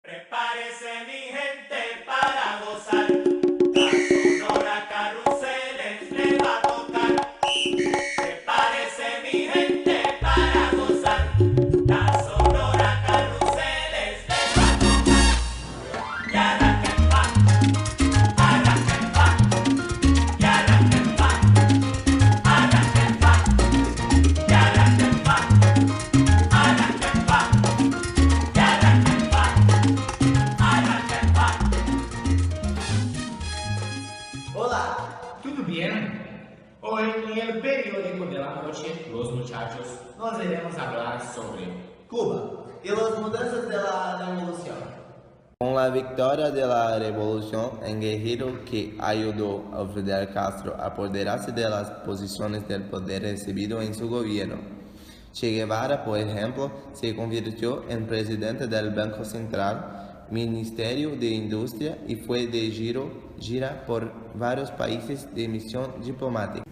Prepárese mi gente para gozar. La Sonora Carruseles le va a tocar. Prepárese mi gente para gozar. La Sonora Carruseles le va a tocar. Y arranquen pa, arranquen pa, y arranquen pa, arranquen pa, y arranquen pa, arranquen pa, y arranquen pa, arranquen pa. Hola, ¿todo bien? Hoy en el periódico de la noche, los muchachos, nos iremos hablar sobre Cuba y las mudanzas de la revolución. Con la victoria de la revolución, el guerrero que ayudó a Fidel Castro a apoderarse de las posiciones del poder recibido en su gobierno. Che Guevara, por ejemplo, se convirtió en presidente del Banco Central, Ministerio de Industria y fue de gira por varios países de misión diplomática.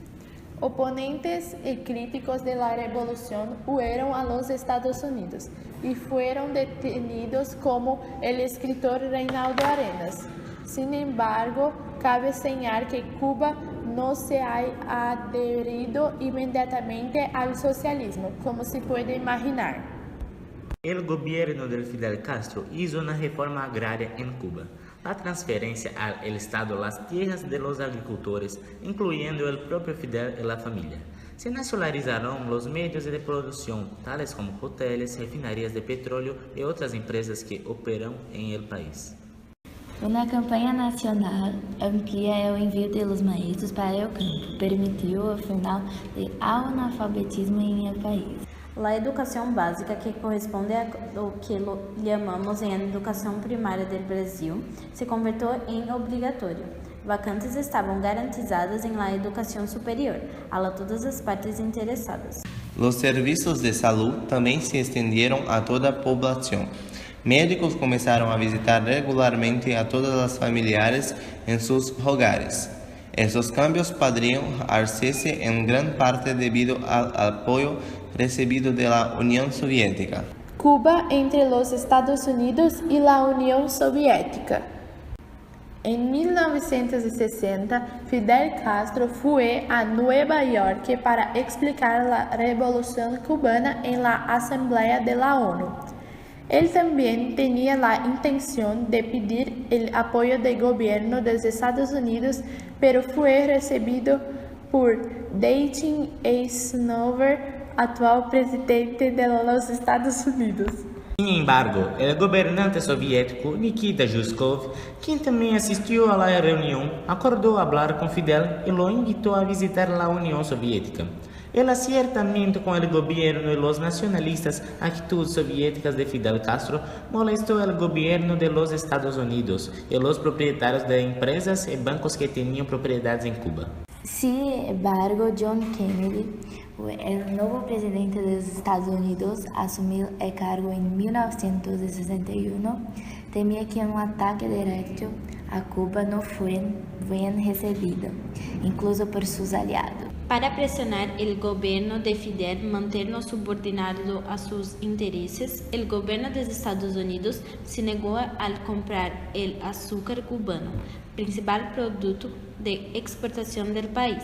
Oponentes y críticos de la revolución huyeron a los Estados Unidos y fueron detenidos como el escritor Reinaldo Arenas. Sin embargo, cabe señalar que Cuba no se ha adherido inmediatamente al socialismo, como se puede imaginar. El gobierno de Fidel Castro hizo una reforma agraria en Cuba, la transferencia al Estado las tierras de los agricultores, incluyendo el propio Fidel y la familia. Se nacionalizaron los medios de producción, tales como hoteles, refinerías de petróleo y otras empresas que operan en el país. Una campanha nacional amplia o envio de los maestros para el campo, permitiu o final do analfabetismo em el país. La educação básica, que corresponde ao que chamamos em educação primária do Brasil, se convertiu em obrigatório. Vacantes estavam garantizadas em la educação superior, a todas as partes interessadas. Los servicios de salud también se extendieron a toda la población. Médicos comenzaron a visitar regularmente a todas las familiares en sus hogares. Esos cambios podrían hacerse en gran parte debido al apoyo recibido de la Unión Soviética. Cuba entre los Estados Unidos y la Unión Soviética. En 1960, Fidel Castro fue a Nueva York para explicar la revolución cubana en la Asamblea de la ONU. Él también tenía la intención de pedir el apoyo del gobierno de los Estados Unidos, pero fue recibido por Dwight Eisenhower, actual presidente de los Estados Unidos. Sin embargo, el gobernante soviético Nikita Khrushchev, quien también asistió a la reunión, acordó hablar con Fidel y lo invitó a visitar la Unión Soviética. El acercamiento con el gobierno y los nacionalistas actitudes soviéticas de Fidel Castro molestó al gobierno de los Estados Unidos y los propietarios de empresas y bancos que tenían propiedades en Cuba. Sin embargo, John Kennedy, el nuevo presidente de los Estados Unidos, asumió el cargo en 1961, temía que un ataque directo a Cuba no fuera bien recibido, incluso por sus aliados. Para presionar el gobierno de Fidel mantenernos subordinado a sus intereses, el gobierno de Estados Unidos se negó a comprar el azúcar cubano, principal producto de exportación del país.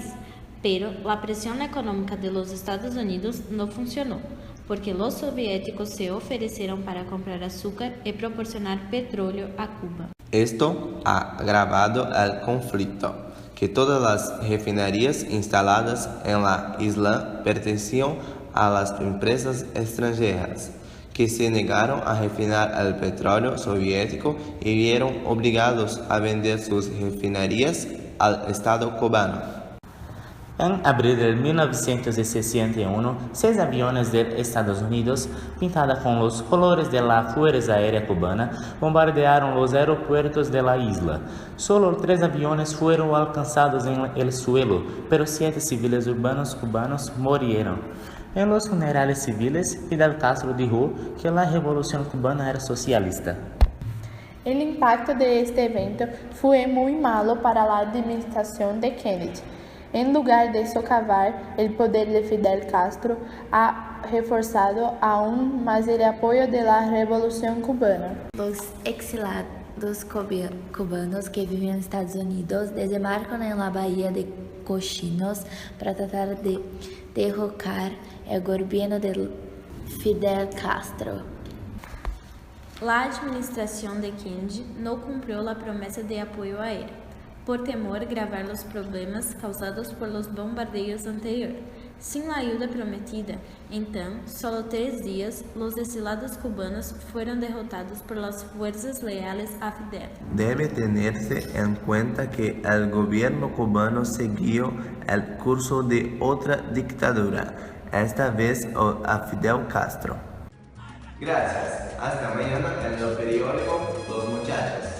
Pero la presión económica de los Estados Unidos no funcionó, porque los soviéticos se ofrecieron para comprar azúcar y proporcionar petróleo a Cuba. Esto ha agravado el conflicto, que todas las refinerías instaladas en la isla pertenecían a las empresas extranjeras, que se negaron a refinar el petróleo soviético y vieron obligados a vender sus refinerías al Estado cubano. En abril de 1961, 6 aviones de Estados Unidos, pintados con los colores de la Fuerza Aérea Cubana, bombardearon los aeropuertos de la isla. Solo 3 aviones fueron alcanzados en el suelo, pero 7 civiles urbanos cubanos murieron. En los funerales civiles, Fidel Castro dijo que la revolución cubana era socialista. El impacto de este evento fue muy malo para la administración de Kennedy. En lugar de socavar el poder de Fidel Castro, reforzado aún más el apoyo de la Revolución Cubana. Los exilados cubanos que viven en Estados Unidos desembarcan en la bahía de Cochinos para tratar de derrocar el gobierno de Fidel Castro. La administración de Kennedy no cumplió la promesa de apoyo aéreo, por temor a gravar los problemas causados por los bombardeos anteriores. Sin la ayuda prometida, entonces, solo 3 días, los exilados cubanos fueron derrotados por las fuerzas leales a Fidel. Debe tenerse en cuenta que el gobierno cubano siguió el curso de otra dictadura, esta vez a Fidel Castro. Gracias. Hasta mañana en el periódico Los Muchachos.